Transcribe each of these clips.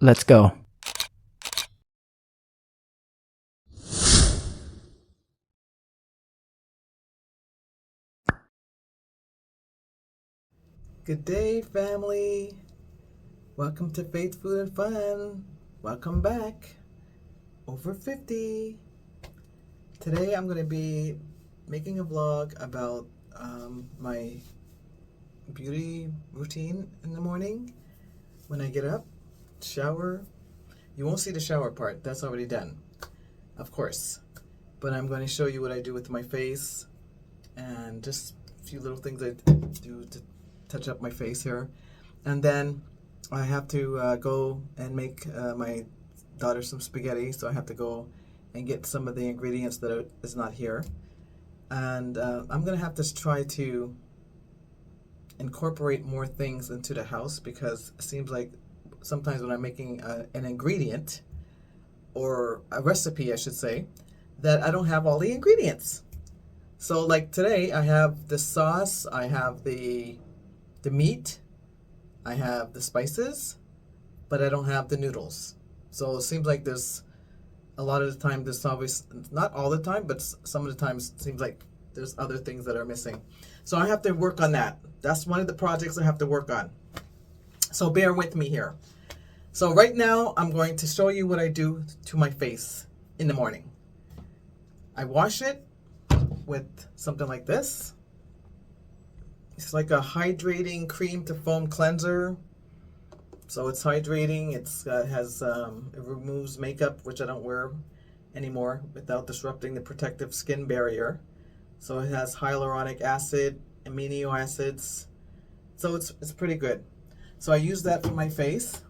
Let's go. Good day, family. Welcome to Faith, Food, and Fun. Welcome back. Over 50. Today I'm going to be making a vlog about my beauty routine in the morning. When I get up, shower. You won't see the shower part. That's already done, of course. But I'm going to show you what I do with my face and just a few little things I do to touch up my face here. And then I have to go and make my daughter some spaghetti, so I have to go and get some of the ingredients that is not here. And I'm going to have to try to incorporate more things into the house, because it seems like sometimes when I'm making an ingredient, or a recipe I should say, that I don't have all the ingredients. So like today I have the sauce, I have the meat, I have the spices, but I don't have the noodles. So it seems like there's a lot of the time, there's always, not all the time, but some of the times it seems like there's other things that are missing. So I have to work on that. That's one of the projects I have to work on. So bear with me here. So right now I'm going to show you what I do to my face in the morning. I wash it with something like this. It's like a hydrating cream to foam cleanser. So it's hydrating. It removes makeup, which I don't wear anymore, without disrupting the protective skin barrier. So it has hyaluronic acid, amino acids. So it's pretty good. So I use that for my face.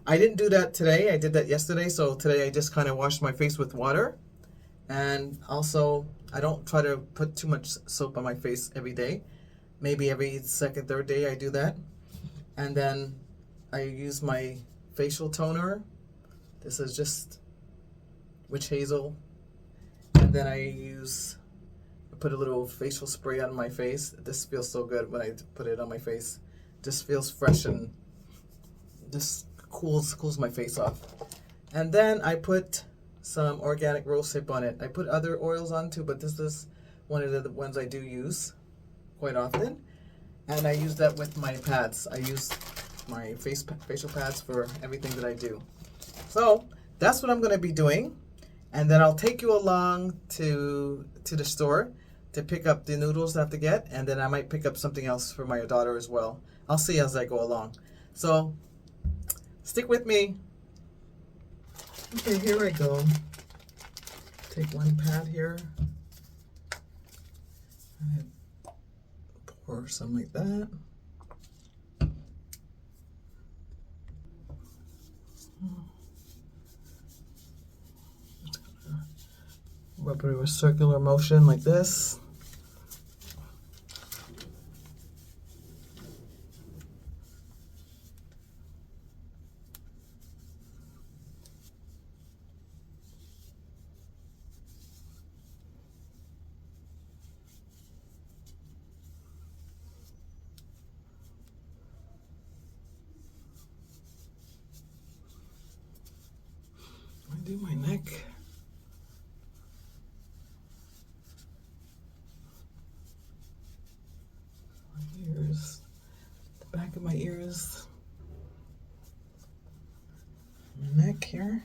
I didn't do that today. I did that yesterday. So today I just kind of washed my face with water. And also, I don't try to put too much soap on my face every day. Maybe every second, third day I do that. And then I use my facial toner. This is just witch hazel. And then I put a little facial spray on my face. This feels so good when I put it on my face. Just feels fresh and just cools my face off. And then I put some organic rosehip on it. I put other oils on too, but this is one of the ones I do use quite often. And I use that with my pads. I use my facial pads for everything that I do. So that's what I'm going to be doing. And then I'll take you along to the store to pick up the noodles I have to get. And then I might pick up something else for my daughter as well. I'll see as I go along. So stick with me. Okay, here I go. Take one pad here. And pour some like that. Rub it with circular motion like this. I do my neck. My ears, the back of my ears, my neck here.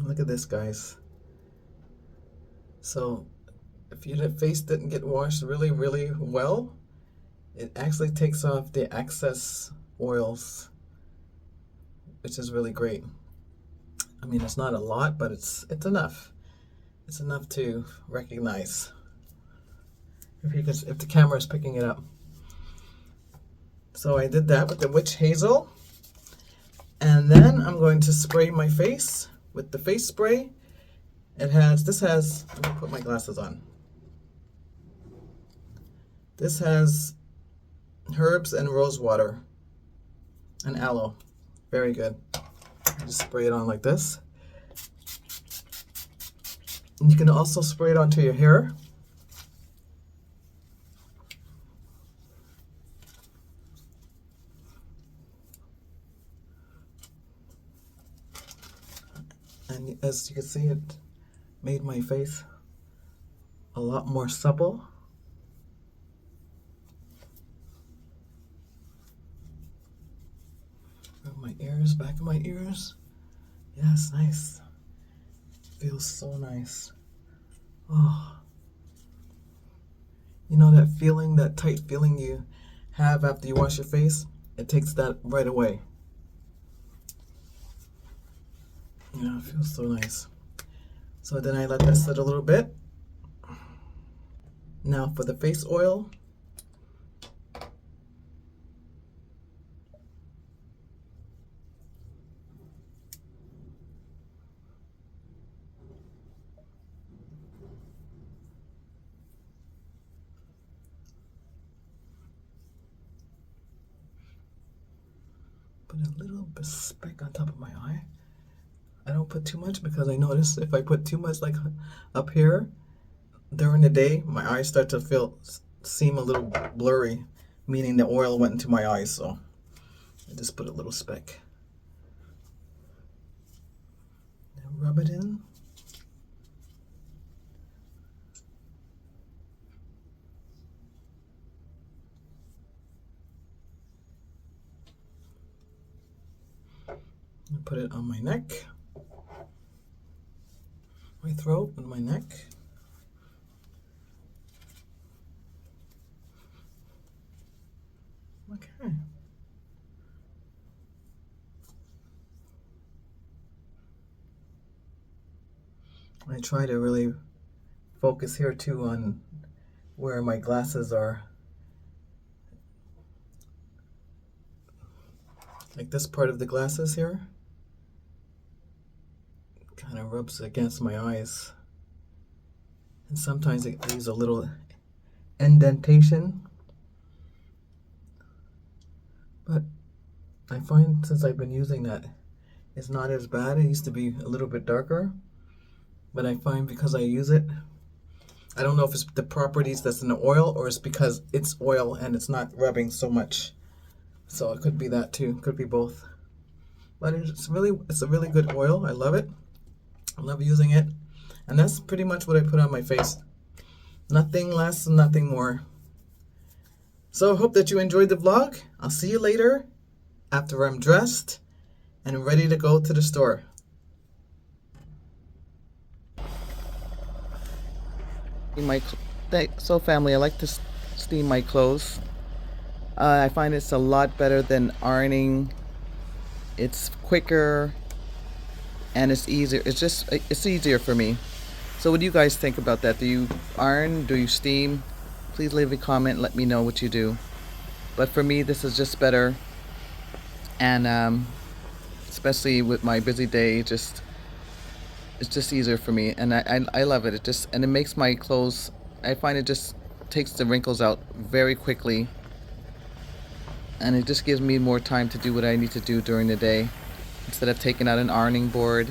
Look at this, guys. So if your face didn't get washed really, really well, it actually takes off the excess oils, which is really great. I mean, it's not a lot, but it's enough. It's enough to recognize if the camera is picking it up. So I did that with the witch hazel. And then I'm going to spray my face with the face spray. Let me put my glasses on. This has herbs and rose water and aloe. Very good. Just spray it on like this. And you can also spray it onto your hair. as you can see, it made my face a lot more supple. My ears, back of my ears. Yes, nice. Feels so nice. Oh. You know that feeling, that tight feeling you have after you wash your face? It takes that right away. Yeah, it feels so nice. So then I let that sit a little bit. Now for the face oil. Put a little bit speck on top of my eye. I don't put too much because I notice if I put too much like up here during the day, my eyes start to seem a little blurry, meaning the oil went into my eyes. So I just put a little speck. And rub it in. And put it on my neck, my throat, and my neck. Okay. I try to really focus here too on where my glasses are. Like this part of the glasses here. Kind of rubs against my eyes. And sometimes it leaves a little indentation. But I find since I've been using that, it's not as bad. It used to be a little bit darker. But I find because I use it, I don't know if it's the properties that's in the oil or it's because it's oil and it's not rubbing so much. So it could be that too. Could be both. But it's a really good oil. I love it. I love using it. And that's pretty much what I put on my face. Nothing less and nothing more. So I hope that you enjoyed the vlog. I'll see you later after I'm dressed and ready to go to the store. So family, I like to steam my clothes. I find it's a lot better than ironing. It's quicker and it's easier. It's easier for me. So what do you guys think about that? Do you iron? Do you steam? Please leave a comment and let me know what you do. But for me, this is just better. And especially with my busy day, it's just easier for me. And I love it. It makes my clothes, I find it just takes the wrinkles out very quickly. And it just gives me more time to do what I need to do during the day. Instead of taking out an ironing board,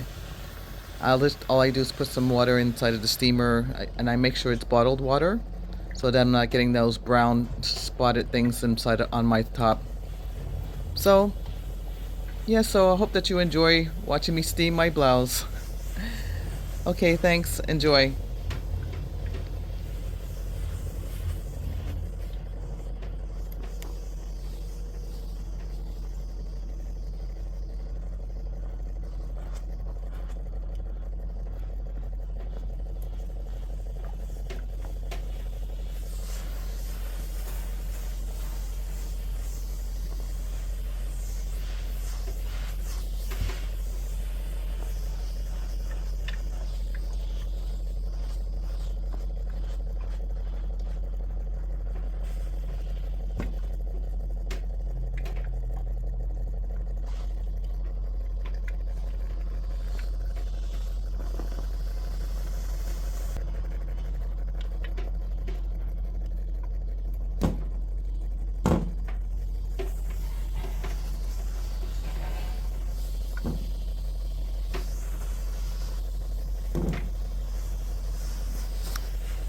all I do is put some water inside of the steamer, and I make sure it's bottled water so that I'm not getting those brown spotted things inside on my top. So yeah, so I hope that you enjoy watching me steam my blouse. Okay, thanks. Enjoy.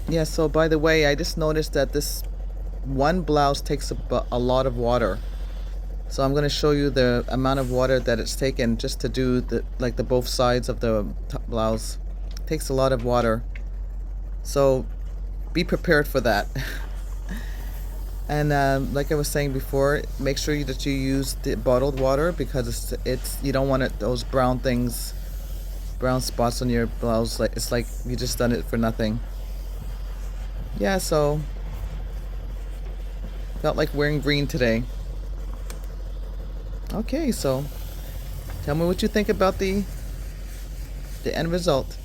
Yeah, so by the way, I just noticed that this one blouse takes a lot of water. So I'm going to show you the amount of water that it's taken just to do the both sides of the blouse. It takes a lot of water. So be prepared for that. And like I was saying before, make sure that you use the bottled water because it's you don't want those brown things, brown spots on your blouse. Like it's like you just done it for nothing. Yeah, so felt like wearing green today. Okay, so tell me what you think about the end result.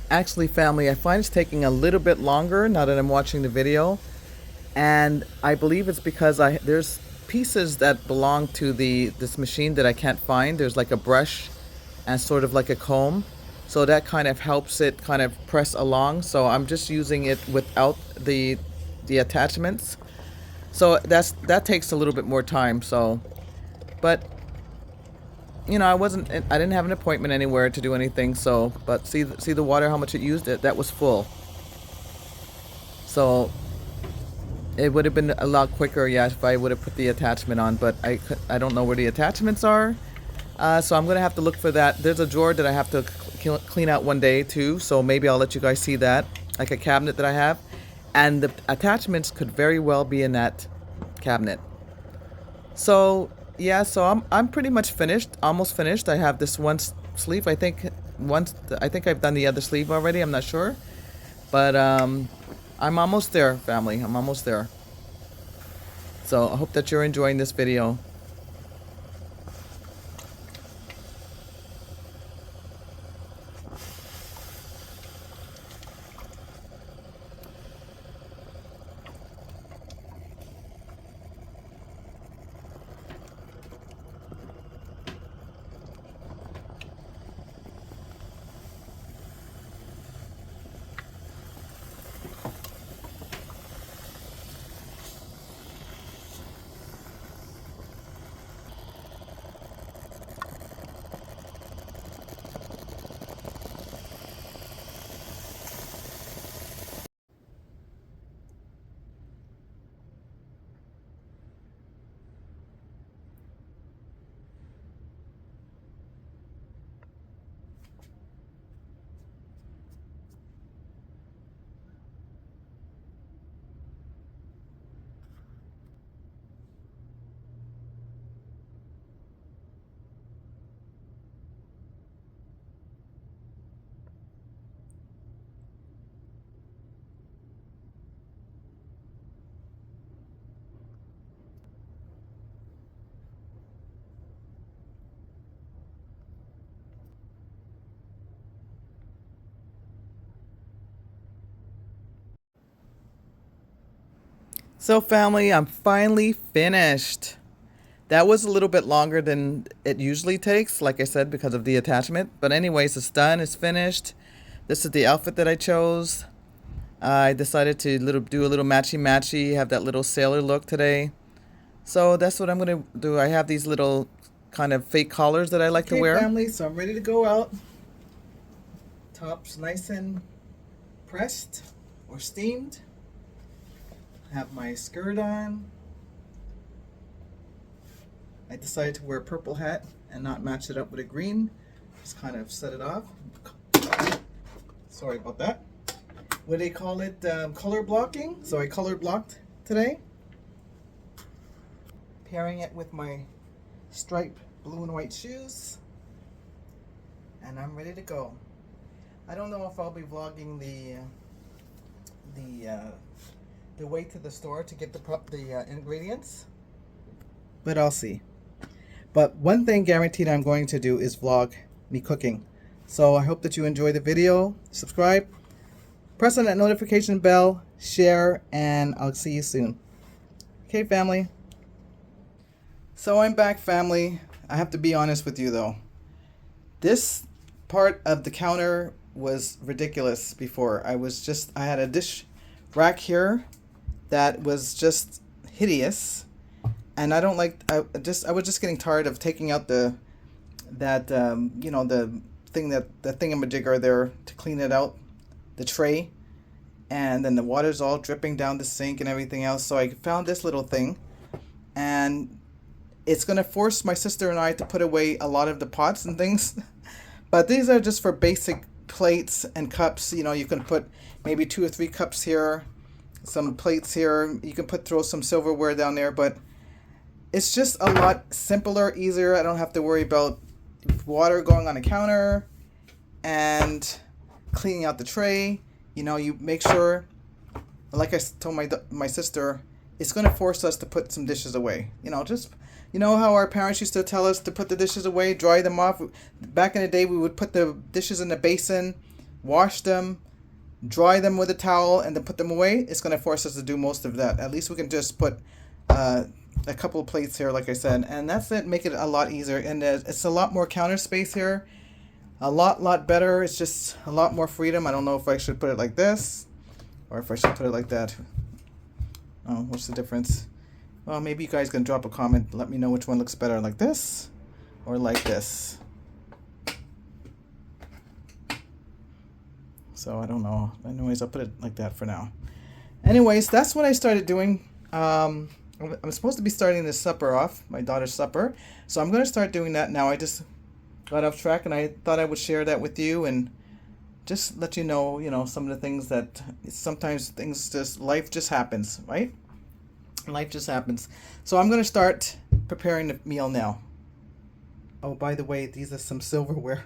Actually, family, I find it's taking a little bit longer now that I'm watching the video, and I believe it's because there's pieces that belong to this machine that I can't find. There's like a brush and sort of like a comb, so that kind of helps it kind of press along. So I'm just using it without the attachments. So that takes a little bit more time. So, but you know, I didn't have an appointment anywhere to do anything. So, but see the water, how much it used. That was full. So it would have been a lot quicker, yeah, if I would have put the attachment on. But I don't know where the attachments are. So I'm gonna have to look for that. There's a drawer that I have to clean out one day too. So maybe I'll let you guys see that, like a cabinet that I have, and the attachments could very well be in that cabinet. So yeah, so I'm pretty much finished, almost finished. I have this one sleeve. I think I've done the other sleeve already. I'm not sure, but I'm almost there, family. I'm almost there. So I hope that you're enjoying this video. So family, I'm finally finished. That was a little bit longer than it usually takes, like I said, because of the attachment. But anyways, it's done, it's finished. This is the outfit that I chose. I decided to do a little matchy-matchy, have that little sailor look today. So that's what I'm going to do. I have these little kind of fake collars that I like to wear. Okay, family, so I'm ready to go out. Top's nice and pressed or steamed. Have my skirt on. I decided to wear a purple hat and not match it up with a green. Just kind of set it off. Sorry about that. What do they call it? Color blocking. So I color blocked today. Pairing it with my striped blue and white shoes. And I'm ready to go. I don't know if I'll be vlogging the way to the store to get the ingredients, but I'll see. But one thing guaranteed I'm going to do is vlog me cooking. So I hope that you enjoy the video. Subscribe, press on that notification bell, share, and I'll see you soon. Okay, family. So I'm back, family. I have to be honest with you though. This part of the counter was ridiculous before. I had a dish rack here that was just hideous. And I don't like. I was just getting tired of taking out the thingamajigger there to clean it out, the tray, and then the water's all dripping down the sink and everything else. So I found this little thing, and it's gonna force my sister and I to put away a lot of the pots and things. But these are just for basic plates and cups. You know, you can put maybe 2 or 3 cups here, some plates here. You can throw some silverware down there, but it's just a lot simpler, easier. I don't have to worry about water going on the counter and cleaning out the tray. You know, you make sure, like I told my sister, it's going to force us to put some dishes away. You know how our parents used to tell us to put the dishes away, dry them off. Back in the day, we would put the dishes in the basin, wash them, dry them with a towel, and then put them away. It's going to force us to do most of that. At least we can just put a couple of plates here, like I said, and that's it. Make it a lot easier, and it's a lot more counter space here, a lot better. It's just a lot more freedom. I don't know if I should put it like this or if I should put it like that. Oh, what's the difference? Well, maybe you guys can drop a comment, let me know which one looks better, like this or like this. So I don't know. Anyways, I'll put it like that for now. Anyways, that's what I started doing. I'm supposed to be starting this supper off, my daughter's supper. So I'm going to start doing that now. I just got off track and I thought I would share that with you and just let you know, some of the things that sometimes life just happens, right? Life just happens. So I'm going to start preparing the meal now. Oh, by the way, these are some silverware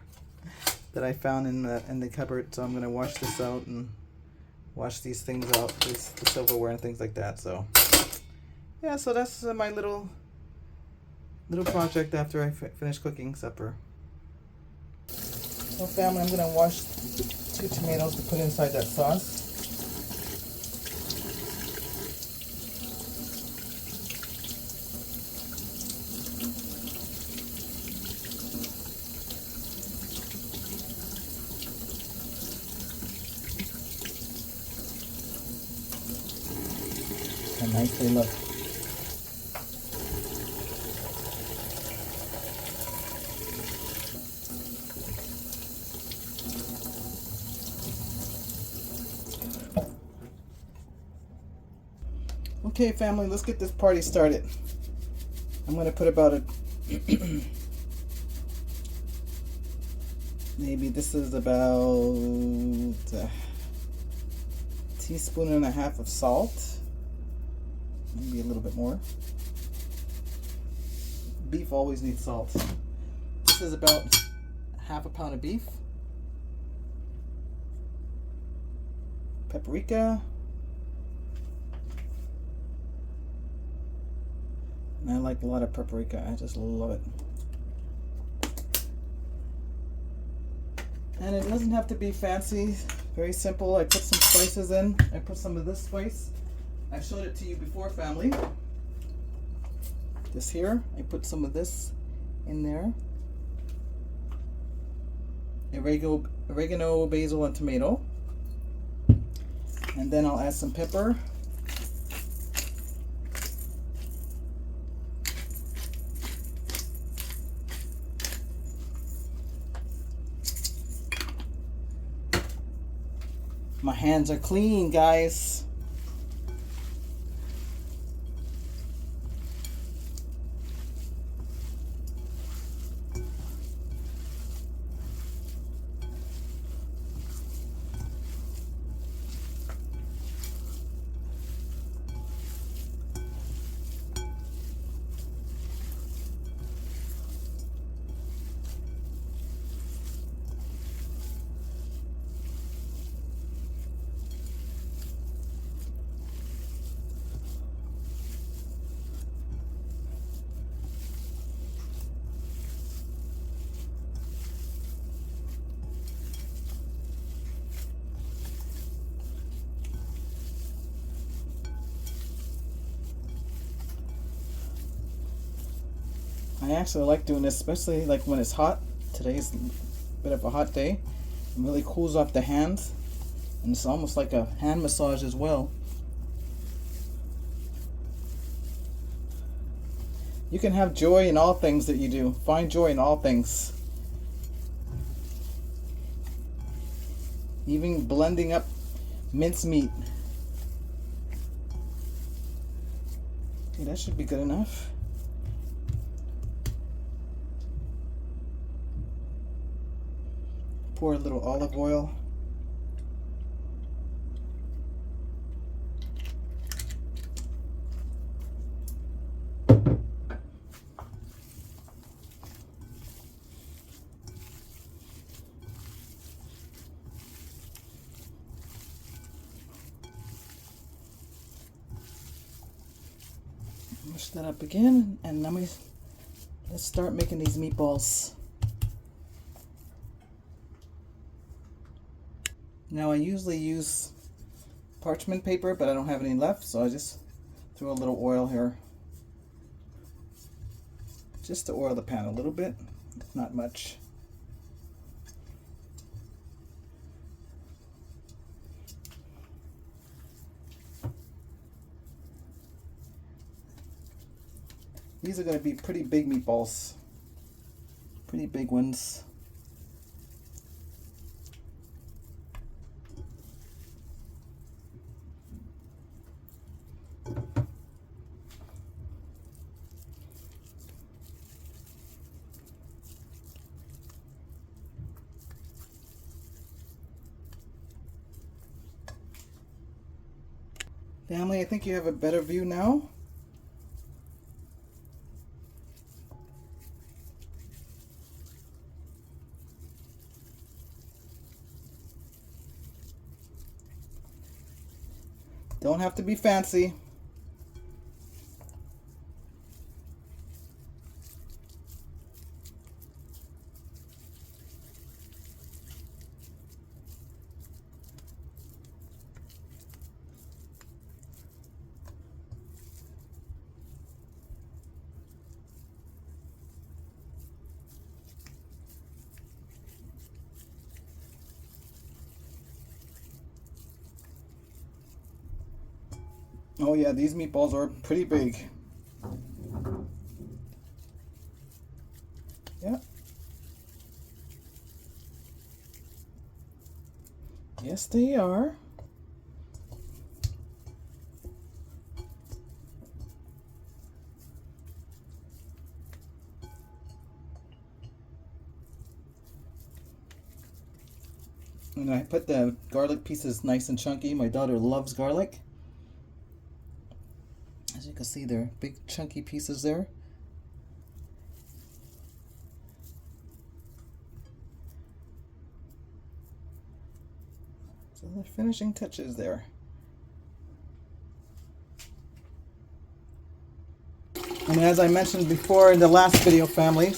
that I found in the cupboard. So I'm going to wash this out and wash these things out, the silverware and things like that. So yeah, so that's my little project after I finish cooking supper. So family, I'm going to wash 2 tomatoes to put inside that sauce. How nice they look. Okay, family, let's get this party started. I'm going to put about maybe this is about a teaspoon and a half of salt. Maybe a little bit more. Beef always needs salt. This is about half a pound of beef. Paprika. And I like a lot of paprika. I just love it. And it doesn't have to be fancy. Very simple. I put some spices in. I put some of this spice. I showed it to you before, family. This here. I put some of this in there. Oregano, basil, and tomato. And then I'll add some pepper. My hands are clean, guys. I actually like doing this, especially like when it's hot. Today's a bit of a hot day. It really cools off the hands, and it's almost like a hand massage as well. You can have joy in all things that you do. Find joy in all things. Even blending up mincemeat. Okay, that should be good enough. Pour a little olive oil. Mush that up again, and let's start making these meatballs. Now I usually use parchment paper, but I don't have any left, so I just throw a little oil here. Just to oil the pan a little bit, not much. These are going to be pretty big meatballs. Pretty big ones. Family, I think you have a better view now. Don't have to be fancy. Oh yeah, these meatballs are pretty big. Yeah. Yes, they are. And I put the garlic pieces nice and chunky. My daughter loves garlic. As you can see, they're big chunky pieces there. So the finishing touches there. And as I mentioned before in the last video, families,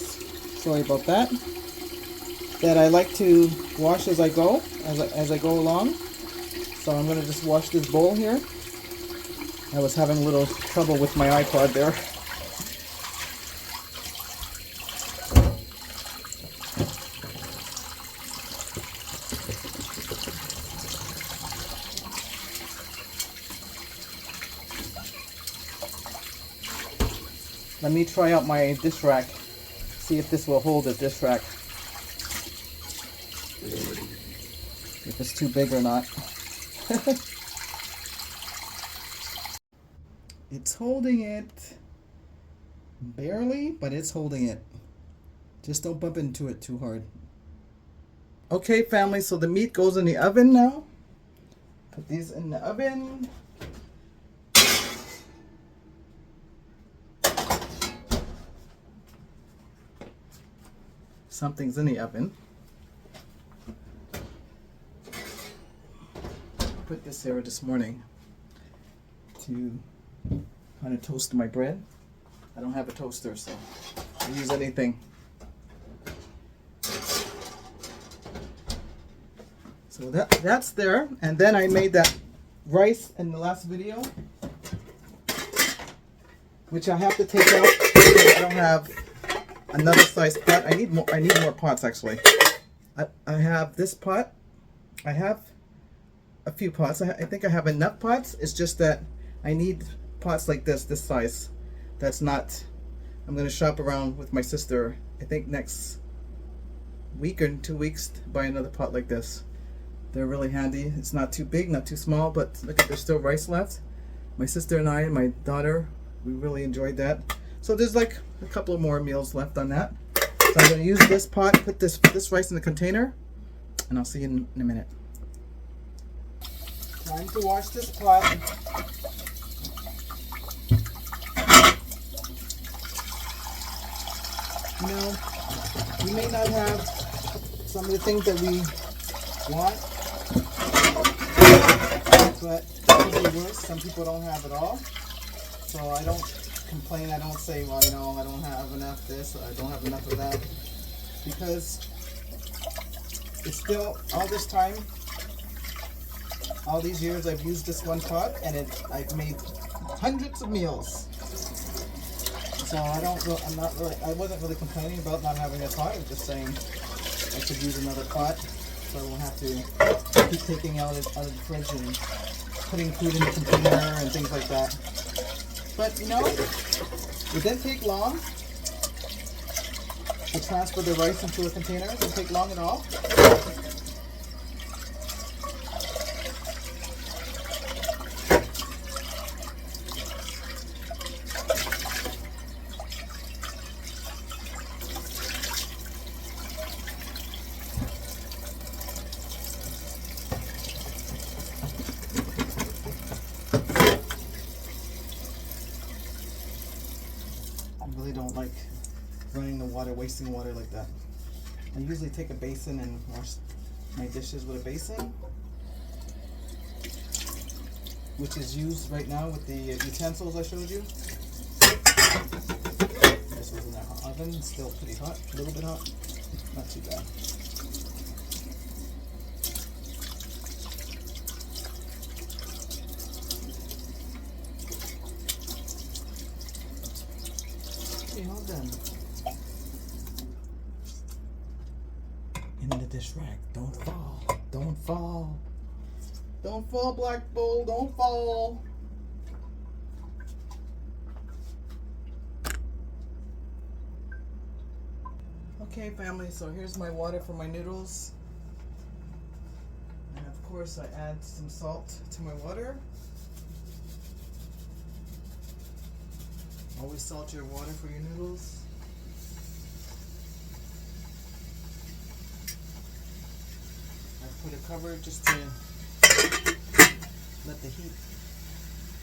sorry about that, that I like to wash as I go, as I go along. So I'm going to just wash this bowl here. I was having a little trouble with my iPod there. Let me try out my dish rack, see if this will hold the dish rack. If it's too big or not. It's holding it. Barely, but it's holding it. Just don't bump into it too hard. Okay, family, so the meat goes in the oven now. Put these in the oven. Something's in the oven. Put this here this morning to kind of toast my bread. I don't have a toaster, so I'll use anything. So that's there, and then I made that rice in the last video, which I have to take out because I don't have another size pot. I need more pots actually. I have this pot. I have a few pots. I think I have enough pots. It's just that I need pots like this size. That's not. I'm gonna shop around with my sister. I think next week or 2 weeks to buy another pot like this. They're really handy. It's not too big, not too small, but look at, there's still rice left. My sister and I and my daughter, we really enjoyed that. So there's like a couple of more meals left on that. So I'm going to use this pot, put this rice in the container, and I'll see you in a minute. Time to wash this pot. You know, we may not have some of the things that we want, but it could be worse. Some people don't have it all. So I don't complain. I don't say, well, you know, I don't have enough this, or I don't have enough of that. Because it's still, all this time, all these years I've used this one pot, and I've made hundreds of meals. So I wasn't really complaining about not having a pot. I was just saying I could use another pot, so I won't have to keep taking out of the fridge and putting food in the container and things like that. But you know, it didn't take long to transfer the rice into a container. It didn't take long at all. I really don't like running the water, wasting water like that. I usually take a basin and wash my dishes with a basin, which is used right now with the utensils I showed you. This was in the oven, still pretty hot, a little bit hot, not too bad. Okay, all done. In the dish rack. Don't fall. Don't fall. Don't fall, Black Bull. Don't fall. Okay, family. So here's my water for my noodles. And of course, I add some salt to my water. Always salt your water for your noodles. I put a cover just to let the heat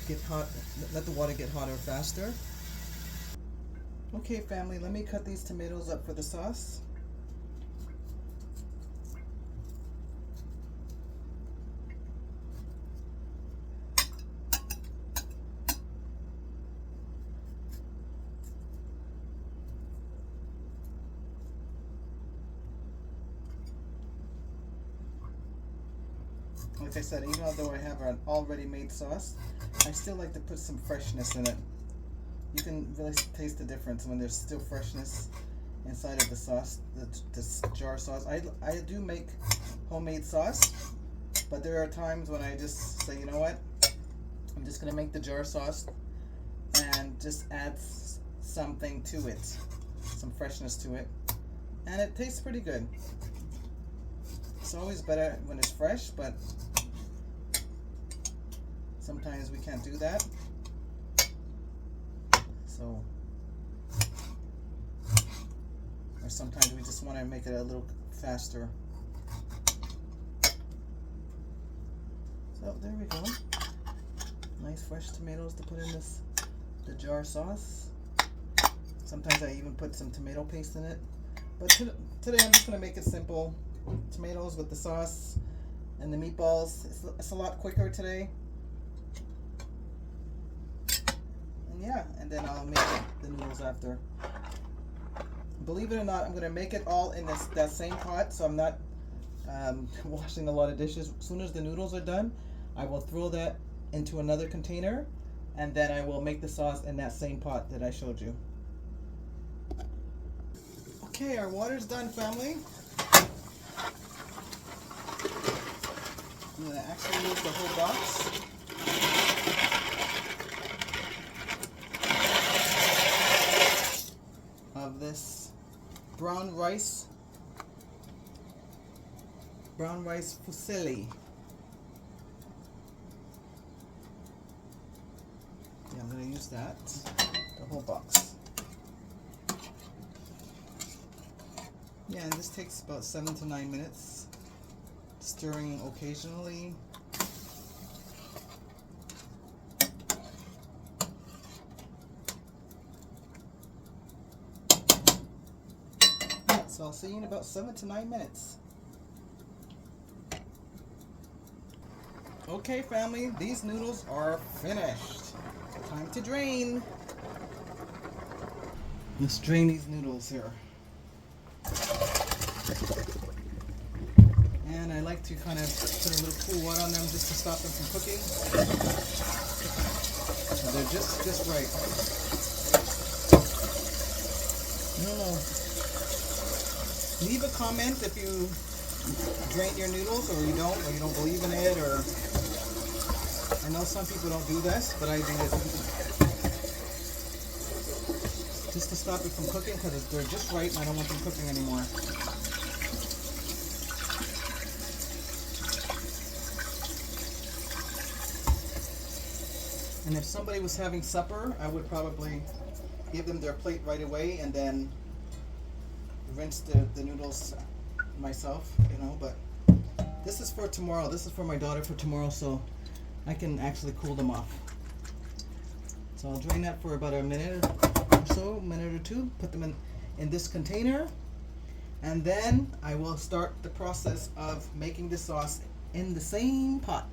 get hot, let the water get hotter faster. Okay, family, let me cut these tomatoes up for the sauce. Like I said, even though I have an already made sauce, I still like to put some freshness in it. You can really taste the difference when there's still freshness inside of the sauce, this jar sauce. I do make homemade sauce, but there are times when I just say, you know what, I'm just going to make the jar sauce and just add something to it, some freshness to it, and it tastes pretty good. It's always better when it's fresh, but sometimes we can't do that. So, or sometimes we just want to make it a little faster. So there we go. Nice fresh tomatoes to put in the jar sauce. Sometimes I even put some tomato paste in it. But today I'm just going to make it simple. Tomatoes with the sauce and the meatballs. It's a lot quicker today. And yeah, and then I'll make the noodles after. Believe it or not, I'm going to make it all in that same pot, so I'm not washing a lot of dishes. As soon as the noodles are done, I will throw that into another container, and then I will make the sauce in that same pot that I showed you. Okay, our water's done, family. I'm going to actually use the whole box. Of this brown rice fusilli. Yeah, I'm going to use that, the whole box. Yeah, and this takes about 7 to 9 minutes, stirring occasionally. Yeah, so I'll see you in about 7 to 9 minutes. Okay, family, these noodles are finished. Time to drain. Let's drain these noodles here. And I like to kind of put a little cool water on them just to stop them from cooking. So they're just right. I don't know. Leave a comment if you drain your noodles or you don't believe in it, or I know some people don't do this, but I do it just to stop it from cooking because they're just right and I don't want them cooking anymore. And if somebody was having supper, I would probably give them their plate right away and then rinse the noodles myself, you know, but this is for tomorrow. This is for my daughter for tomorrow, so I can actually cool them off. So I'll drain that for about a minute or so, minute or two, put them in this container, and then I will start the process of making the sauce in the same pot.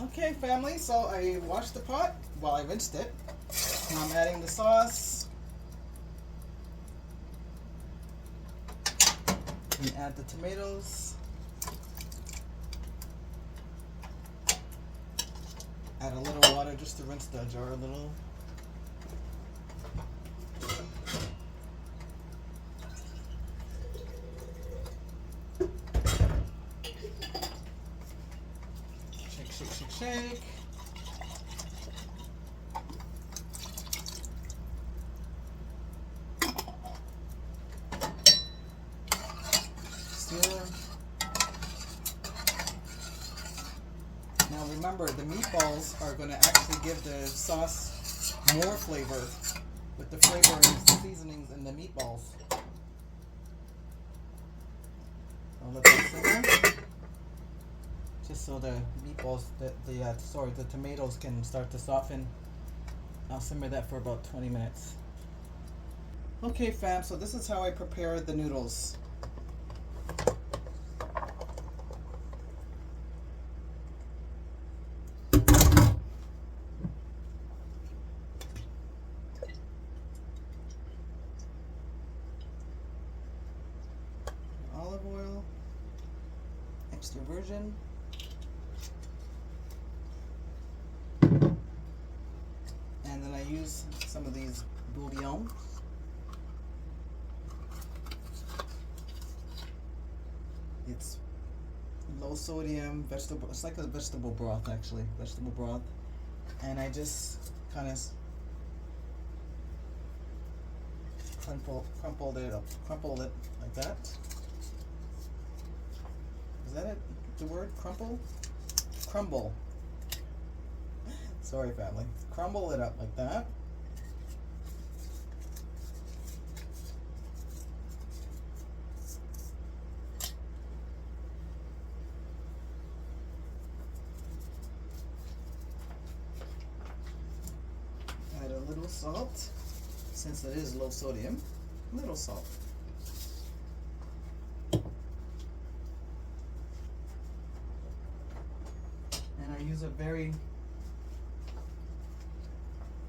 Okay, family, so I washed the pot, I rinsed it. Now I'm adding the sauce. And add the tomatoes. Add a little water just to rinse the jar a little. Shake, shake, shake, shake. Now remember, the meatballs are going to actually give the sauce more flavor with the flavorings, the seasonings, and the meatballs. I'll let that simmer, just so the meatballs, the tomatoes can start to soften. I'll simmer that for about 20 minutes. Okay, fam, so this is how I prepare the noodles. Olive oil, extra virgin, and then I use some of these bouillon. It's low sodium vegetable. It's like a vegetable broth, actually, vegetable broth, and I just kind of crumpled it like that. Is that it? The word crumple? Crumble. Sorry, family. Crumble it up like that. Add a little salt, since it is low sodium. Little salt. And I use a very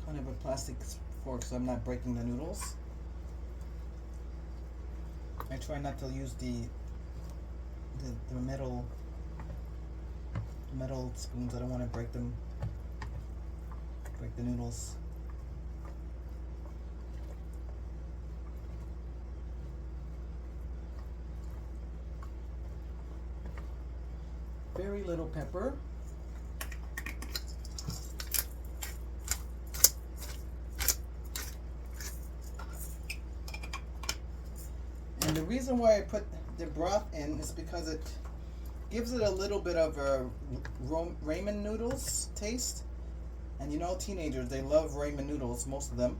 kind of a plastic fork so I'm not breaking the noodles. I try not to use the metal spoons. I don't want to break the noodles. very little pepper. And the reason why I put the broth in is because it gives it a little bit of a ramen noodles taste. And you know, teenagers, they love ramen noodles, most of them.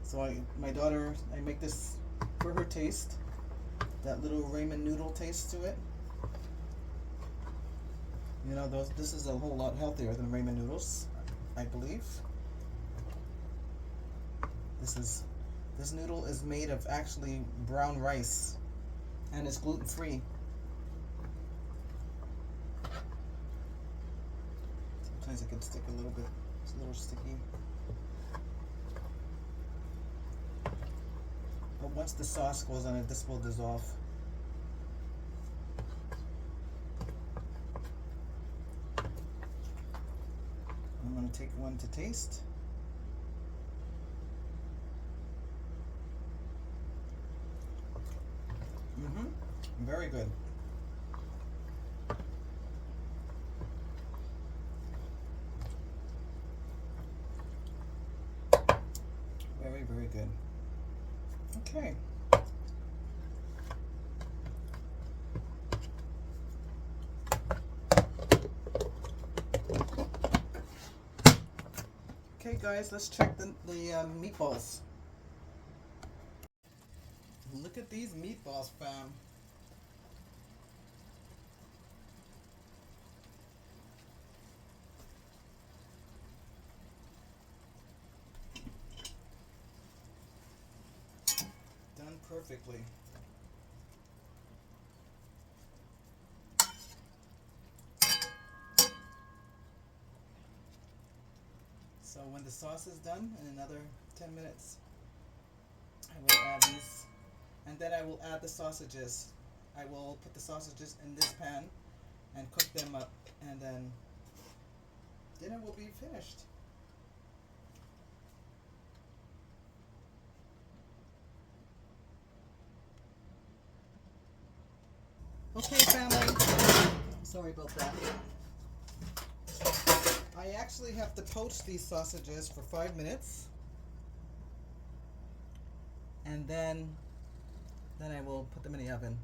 So my daughter, I make this for her taste. That little ramen noodle taste to it. You know, this is a whole lot healthier than ramen noodles, I believe. This noodle is made of actually brown rice, and it's gluten-free. Sometimes it can stick a little bit. It's a little sticky. But once the sauce goes on it, this will dissolve. I'm going to take one to taste. Very good. Very, very good. Okay. Okay, guys, let's check the meatballs. Look at these meatballs, fam. Done perfectly. So when the sauce is done, in another 10 minutes, I will add these, and then I will add the sausages. I will put the sausages in this pan and cook them up, and then dinner will be finished. Okay, family. Sorry about that. I actually have to poach these sausages for 5 minutes, and then I will put them in the oven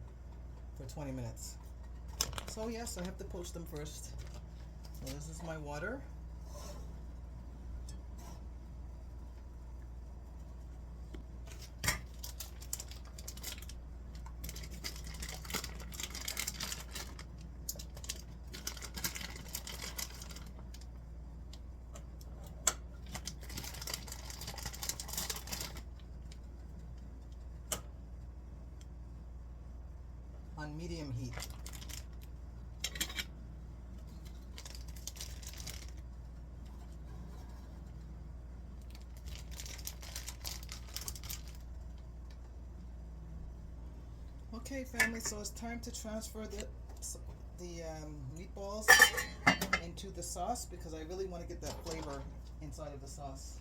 for 20 minutes. So yes, I have to poach them first. So this is my water. On medium heat. Okay, family, so it's time to transfer the meatballs into the sauce, because I really want to get that flavor inside of the sauce.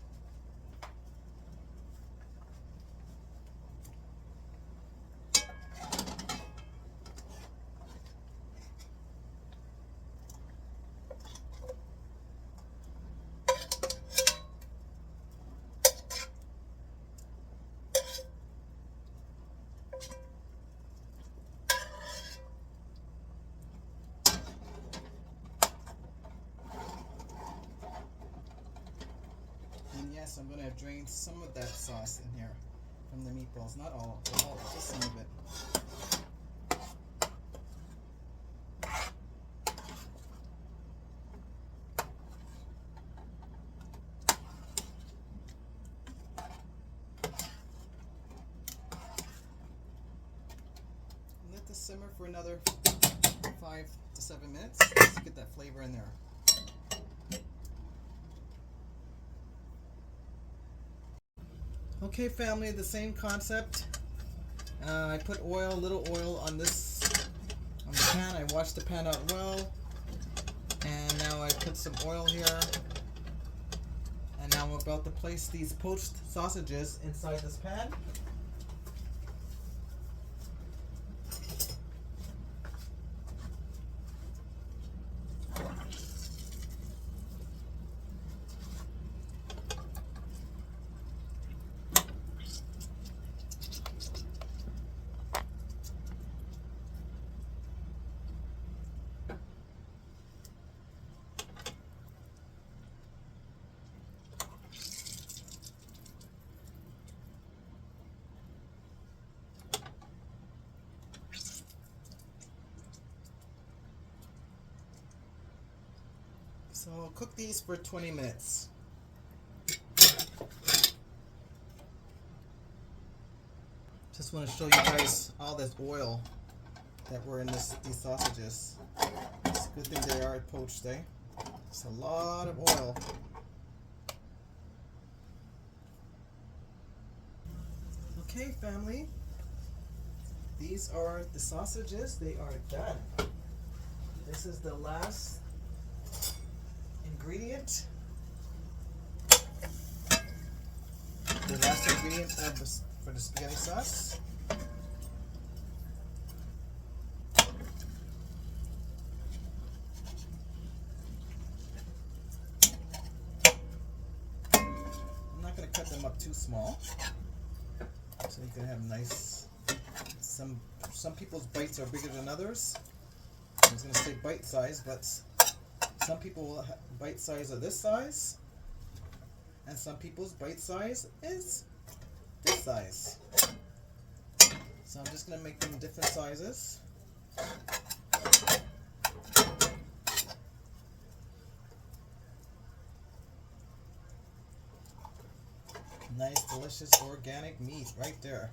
And yes, I'm going to drain some of that sauce in here from the meatballs. Not all, just some of it. Let this simmer for another 5 to 7 minutes just to get that flavor in there. Okay, family, the same concept. I put a little oil on the pan. I washed the pan out well, and now I put some oil here. And now I'm about to place these poached sausages inside this pan. So I'll cook these for 20 minutes. Just want to show you guys all this oil that were in these sausages. It's a good thing they are poached, eh? It's a lot of oil. Okay, family. These are the sausages. They are done. This is the last ingredient. The last ingredient for the spaghetti sauce. I'm not going to cut them up too small, so you can have nice. Some people's bites are bigger than others. I was going to say bite size, but some people will bite size of this size, and some people's bite size is this size. So I'm just going to make them different sizes. Nice, delicious, organic meat right there.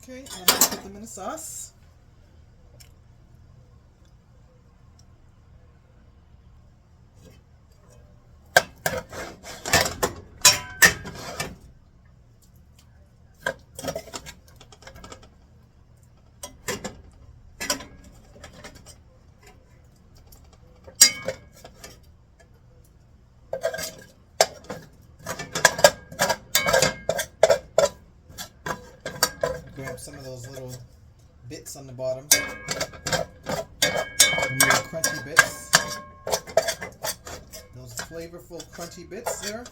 Okay, and I'm going to put them in the sauce. Grab some of those little bits on the bottom. Little crunchy bits. Those flavorful crunchy bits there.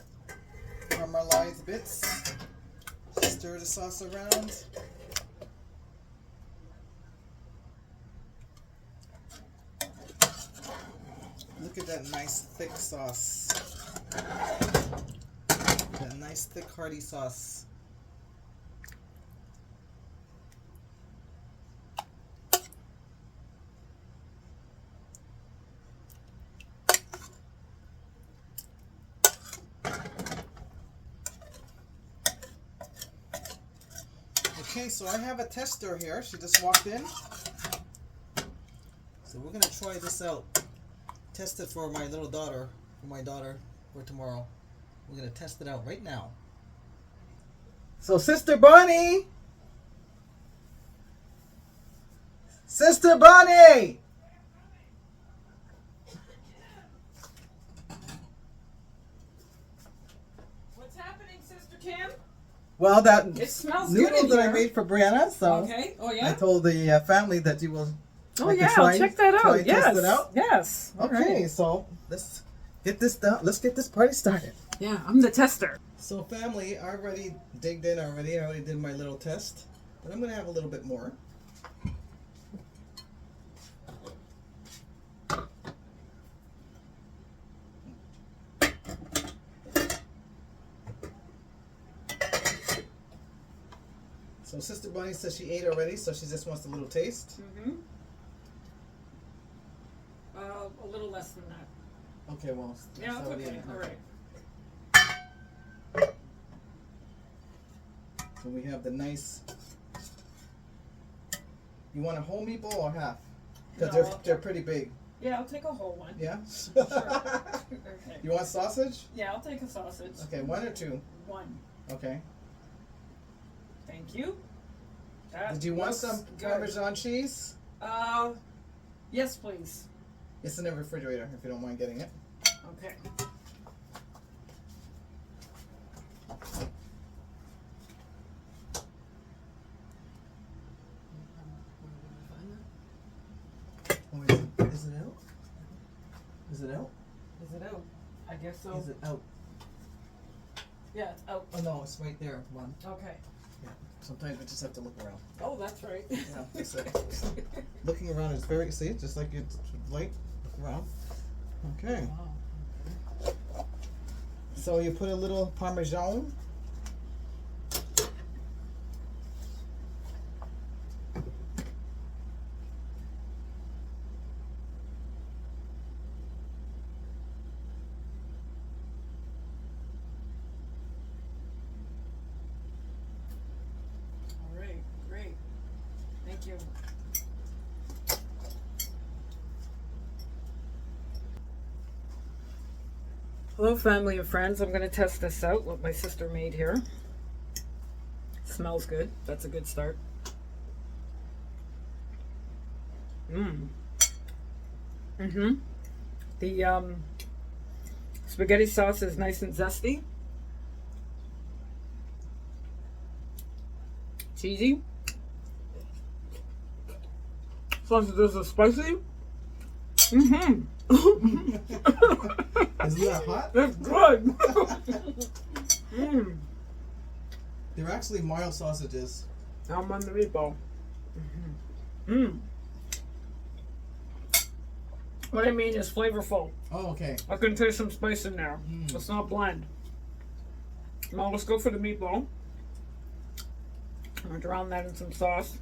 Caramelized bits. Stir the sauce around. Look at that nice thick sauce. That nice thick hearty sauce. Okay, so I have a tester here. She just walked in. So we're going to try this out. Test it for my little daughter, for tomorrow. We're going to test it out right now. So Sister Bonnie! Sister Bonnie! What's happening, Sister Kim? Well, that It smells noodles good in that I here. made for Brianna, so Okay. Oh yeah. I told the family that you will. Oh yeah. I'll check that out. Yes. Test it out. Yes. All Okay, right. so let's get this done. Let's get this party started. Yeah, I'm the tester. So family, I already digged in already. I already did my little test, but I'm gonna have a little bit more. So Sister Bonnie says she ate already, so she just wants a little taste. Mm-hmm. A little less than that. Okay, well. Yeah, it's already okay. in. All right. So we have the nice. You want a whole meatball or half? Because No, they're pretty big. Yeah, I'll take a whole one. Yeah. Sure. Okay. You want sausage? Yeah, I'll take a sausage. Okay, 1 or 2. One. Okay. Thank you. That Did you want looks some good. Parmesan cheese? Yes, please. It's in the refrigerator if you don't mind getting it. Okay. Oh, is it out? Is it out? Is it out? I guess so. Is it out? Yeah, it's out. Oh no, it's right there. One. Okay. Sometimes we just have to look around. Oh, that's right. Yeah, that's it. Looking around is very, see, just like it's light. Look around. Okay. Wow. So you put a little Parmesan. All right, great. Thank you. Hello, family and friends. I'm going to test this out, what my sister made here. Smells good. That's a good start. The spaghetti sauce is nice and zesty. Cheesy. Sausages are spicy. Isn't that hot? That's good. They're actually mild sausages. I'm on the meatball. What I mean is flavorful. Oh, okay. I can taste some spice in there. It's not bland. Now let's go for the meatball. I'm gonna drown that in some sauce.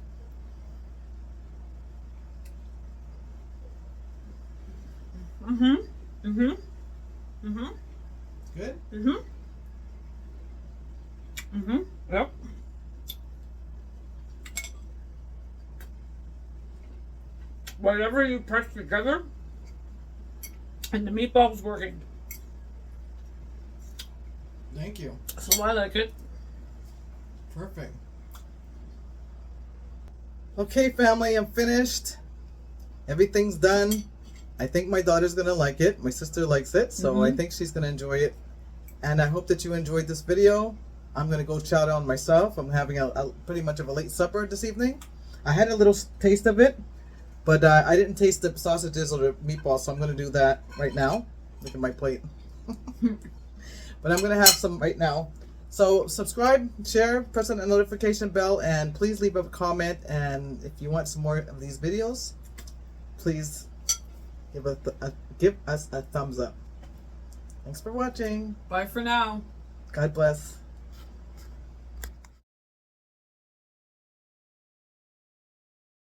Good? Yep. Whatever you press together, and the meatball's working. Thank you. So I like it. Perfect. Okay, family, I'm finished. Everything's done. I think my daughter's gonna like it. My sister likes it, so I think she's gonna enjoy it. And I hope that you enjoyed this video. I'm gonna go chow down myself. I'm having a pretty much of a late supper this evening. I had a little taste of it, but I didn't taste the sausages or the meatballs, so I'm gonna do that right now. Look at my plate. But I'm gonna have some right now. So subscribe, share, press on the notification bell, and please leave a comment. And if you want some more of these videos, please give us a thumbs up. Thanks for watching. Bye for now. God bless.